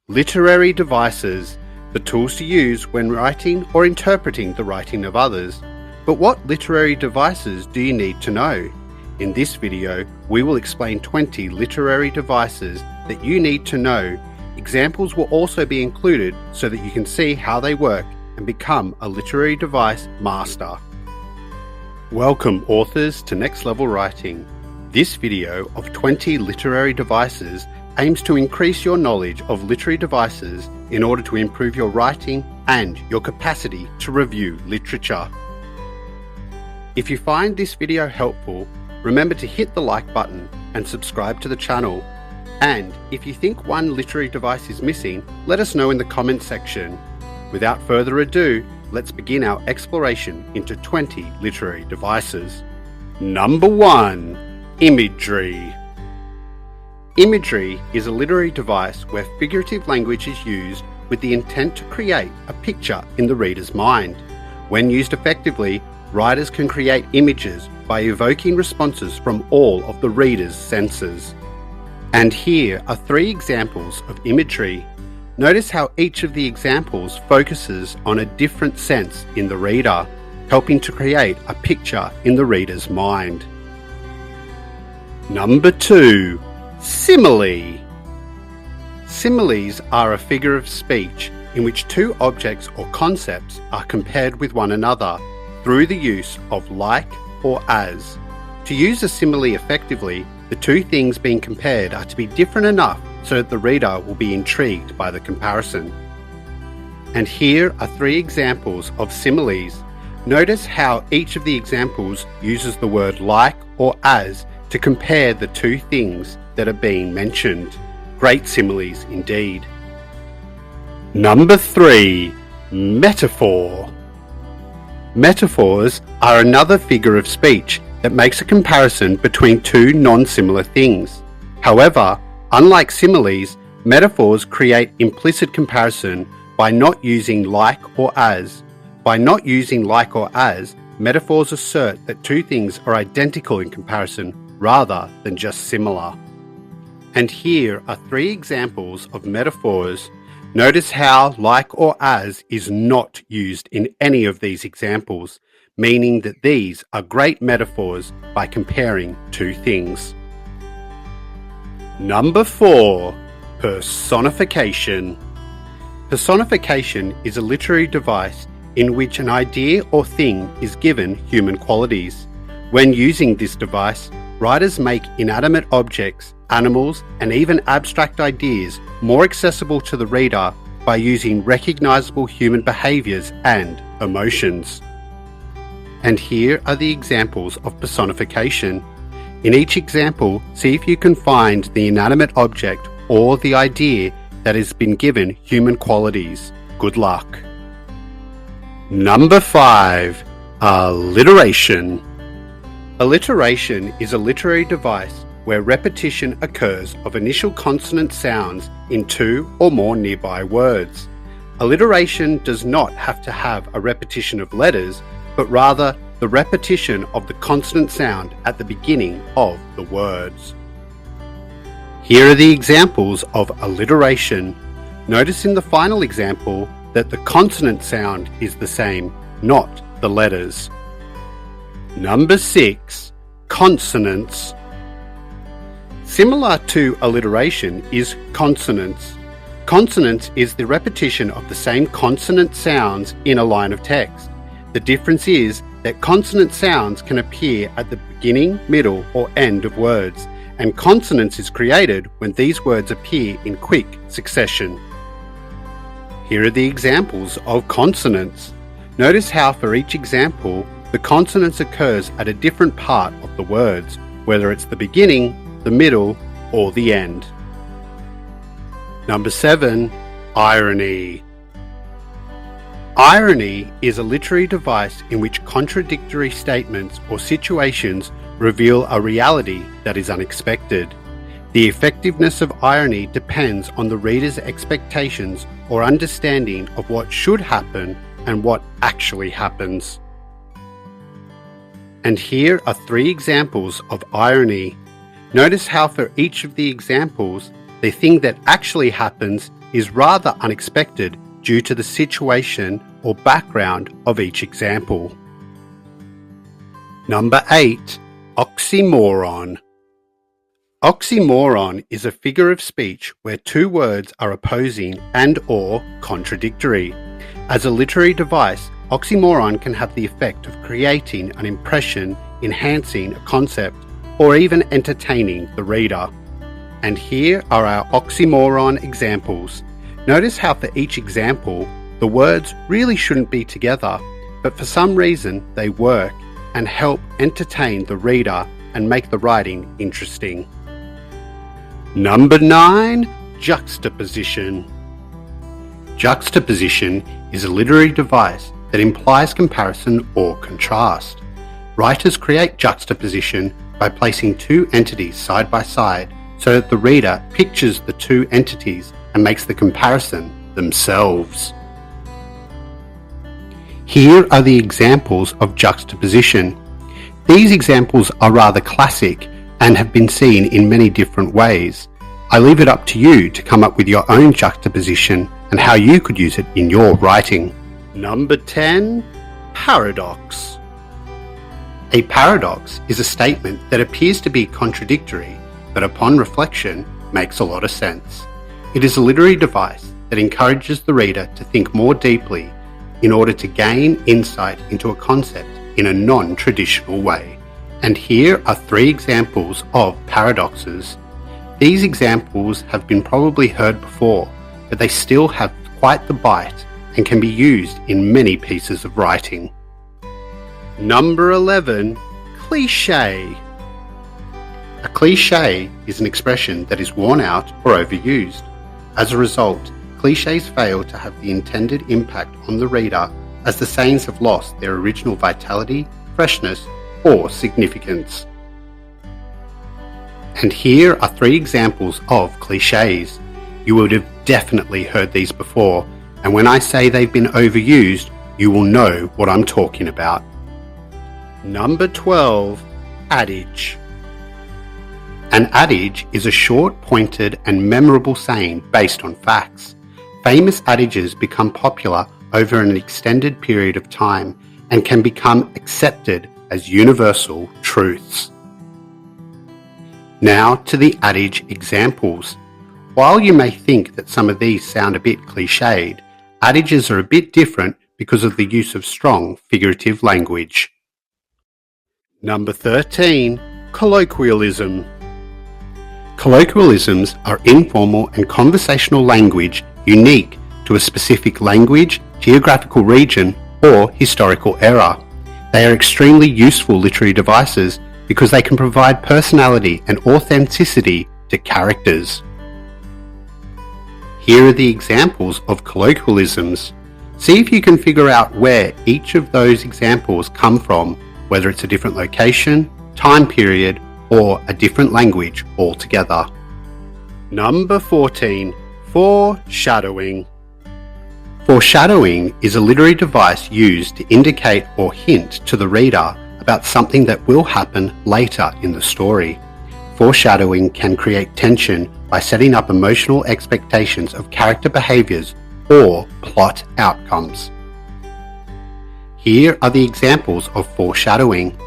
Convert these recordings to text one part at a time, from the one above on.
Literary devices, the tools to use when writing or interpreting the writing of others. But what literary devices do you need to know? In this video, we will explain 20 literary devices that you need to know. Examples will also be included so that you can see how they work and become a literary device master. Welcome authors to Next Level Writing. This video of 20 literary devices aims to increase your knowledge of literary devices in order to improve your writing and your capacity to review literature. If you find this video helpful, remember to hit the like button and subscribe to the channel. And if you think one literary device is missing, let us know in the comments section. Without further ado, let's begin our exploration into 20 literary devices. Number 1. Imagery. Imagery is a literary device where figurative language is used with the intent to create a picture in the reader's mind. When used effectively, writers can create images by evoking responses from all of the reader's senses. And here are 3 examples of imagery. Notice how each of the examples focuses on a different sense in the reader, helping to create a picture in the reader's mind. Number 2. Simile. Similes are a figure of speech in which two objects or concepts are compared with one another through the use of like or as. To use a simile effectively, the two things being compared are to be different enough so that the reader will be intrigued by the comparison. And here are 3 examples of similes. Notice how each of the examples uses the word like or as to compare the two things that are being mentioned. Great similes indeed. Number 3. Metaphor. Metaphors are another figure of speech that makes a comparison between two non-similar things. However, unlike similes, metaphors create implicit comparison by not using like or as. By not using like or as, metaphors assert that two things are identical in comparison rather than just similar. And here are 3 examples of metaphors. Notice how like or as is not used in any of these examples, meaning that these are great metaphors by comparing two things. Number 4. Personification. Personification is a literary device in which an idea or thing is given human qualities. When using this device, writers make inanimate objects, animals, and even abstract ideas more accessible to the reader by using recognizable human behaviors and emotions. And here are the examples of personification. In each example, see if you can find the inanimate object or the idea that has been given human qualities. Good luck. Number 5. Alliteration. Alliteration is a literary device where repetition occurs of initial consonant sounds in 2 or more nearby words. Alliteration does not have to have a repetition of letters, but rather the repetition of the consonant sound at the beginning of the words. Here are the examples of alliteration. Notice in the final example that the consonant sound is the same, not the letters. Number 6. Consonance. Similar to alliteration is consonance. Consonance is the repetition of the same consonant sounds in a line of text. The difference is that consonant sounds can appear at the beginning, middle, or end of words, and consonance is created when these words appear in quick succession. Here are the examples of consonance. Notice how for each example, the consonance occurs at a different part of the words, whether it's the beginning, the middle, or the end. Number 7. Irony. Irony is a literary device in which contradictory statements or situations reveal a reality that is unexpected. The effectiveness of irony depends on the reader's expectations or understanding of what should happen and what actually happens. And here are 3 examples of irony. Notice how for each of the examples, the thing that actually happens is rather unexpected due to the situation or background of each example. Number 8. Oxymoron. Oxymoron is a figure of speech where two words are opposing and/or contradictory. As a literary device, oxymoron can have the effect of creating an impression, enhancing a concept, or even entertaining the reader. And here are our oxymoron examples. Notice how for each example, the words really shouldn't be together, but for some reason they work and help entertain the reader and make the writing interesting. Number 9. Juxtaposition. Juxtaposition is a literary device that implies comparison or contrast. Writers create juxtaposition by placing two entities side by side so that the reader pictures the two entities and makes the comparison themselves. Here are the examples of juxtaposition. These examples are rather classic and have been seen in many different ways. I leave it up to you to come up with your own juxtaposition and how you could use it in your writing. Number 10. Paradox. A paradox is a statement that appears to be contradictory, but upon reflection makes a lot of sense. It is a literary device that encourages the reader to think more deeply in order to gain insight into a concept in a non-traditional way. And here are 3 examples of paradoxes. These examples have been probably heard before, but they still have quite the bite and can be used in many pieces of writing. Number 11. Cliché. A cliché is an expression that is worn out or overused. As a result, clichés fail to have the intended impact on the reader as the sayings have lost their original vitality, freshness, or significance. And here are 3 examples of clichés. You would have definitely heard these before, and when I say they've been overused, you will know what I'm talking about. Number 12. Adage. An adage is a short, pointed, and memorable saying based on facts. Famous adages become popular over an extended period of time and can become accepted as universal truths. Now to the adage examples. While you may think that some of these sound a bit cliched, adages are a bit different because of the use of strong figurative language. Number 13. Colloquialism. Colloquialisms are informal and conversational language unique to a specific language, geographical region, or historical era. They are extremely useful literary devices because they can provide personality and authenticity to characters. Here are the examples of colloquialisms. See if you can figure out where each of those examples come from, whether it's a different location, time period, or a different language altogether. Number 14. Foreshadowing. Foreshadowing is a literary device used to indicate or hint to the reader about something that will happen later in the story. Foreshadowing can create tension by setting up emotional expectations of character behaviors or plot outcomes. Here are the examples of foreshadowing.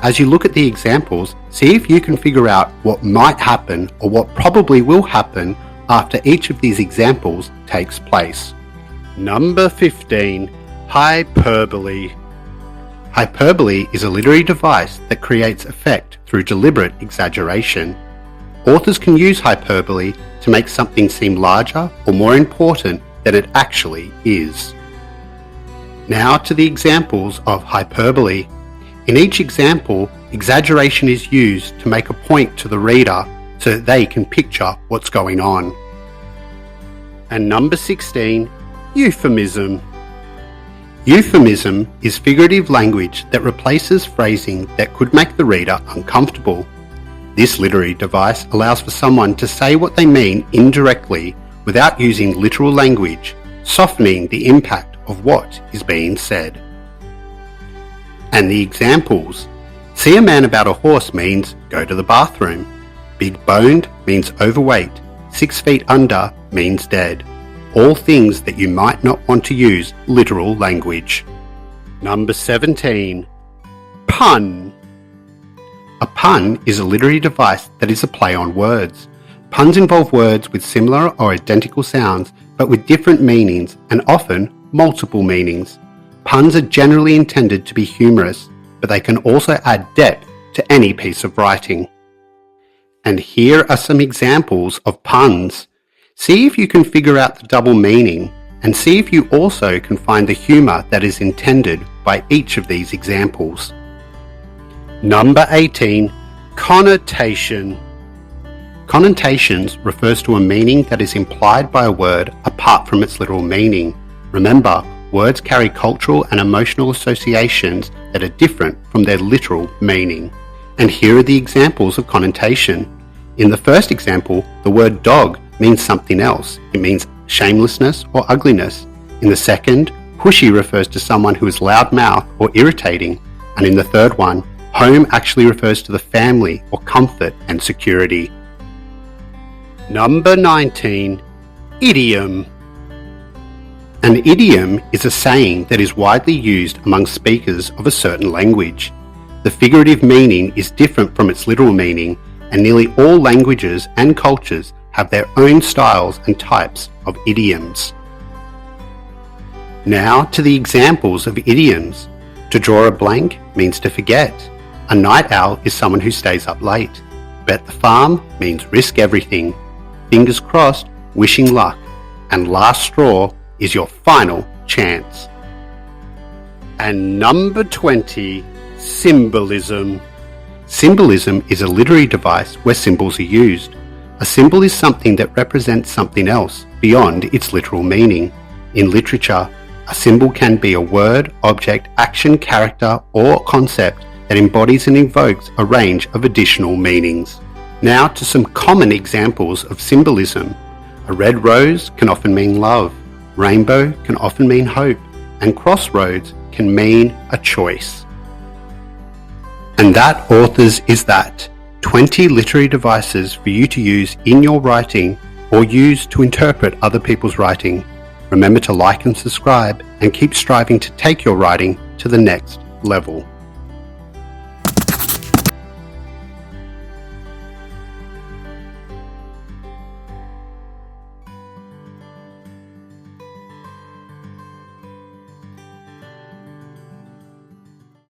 As you look at the examples, see if you can figure out what might happen or what probably will happen after each of these examples takes place. Number 15. Hyperbole. Hyperbole is a literary device that creates effect through deliberate exaggeration. Authors can use hyperbole to make something seem larger or more important than it actually is. Now to the examples of hyperbole. In each example, exaggeration is used to make a point to the reader so that they can picture what's going on. And number 16. Euphemism. Euphemism is figurative language that replaces phrasing that could make the reader uncomfortable. This literary device allows for someone to say what they mean indirectly without using literal language, softening the impact of what is being said. And the examples. See a man about a horse means go to the bathroom. Big boned means overweight. 6 feet under means dead. all things that you might not want to use literal language. Number 17. Pun. A pun is a literary device that is a play on words. Puns involve words with similar or identical sounds, but with different meanings and often multiple meanings. Puns are generally intended to be humorous, but they can also add depth to any piece of writing. And here are some examples of puns. See if you can figure out the double meaning, and see if you also can find the humour that is intended by each of these examples. Number 18. Connotation. Connotations refers to a meaning that is implied by a word apart from its literal meaning. Remember, words carry cultural and emotional associations that are different from their literal meaning. And here are the examples of connotation. In the first example, the word dog means something else. It means shamelessness or ugliness. In the second, pushy refers to someone who is loud-mouthed or irritating. And in the third one, home actually refers to the family or comfort and security. Number 19. Idiom. An idiom is a saying that is widely used among speakers of a certain language. The figurative meaning is different from its literal meaning, and nearly all languages and cultures have their own styles and types of idioms. Now to the examples of idioms. To draw a blank means to forget. A night owl is someone who stays up late. Bet the farm means risk everything. Fingers crossed, wishing luck. And last straw is your final chance. And number 20, symbolism. Symbolism is a literary device where symbols are used. A symbol is something that represents something else beyond its literal meaning. In literature, a symbol can be a word, object, action, character, or concept that embodies and invokes a range of additional meanings. Now to some common examples of symbolism. A red rose can often mean love, rainbow can often mean hope, and crossroads can mean a choice. And that, authors, is that. 20 literary devices for you to use in your writing or use to interpret other people's writing. Remember to like and subscribe and keep striving to take your writing to the next level.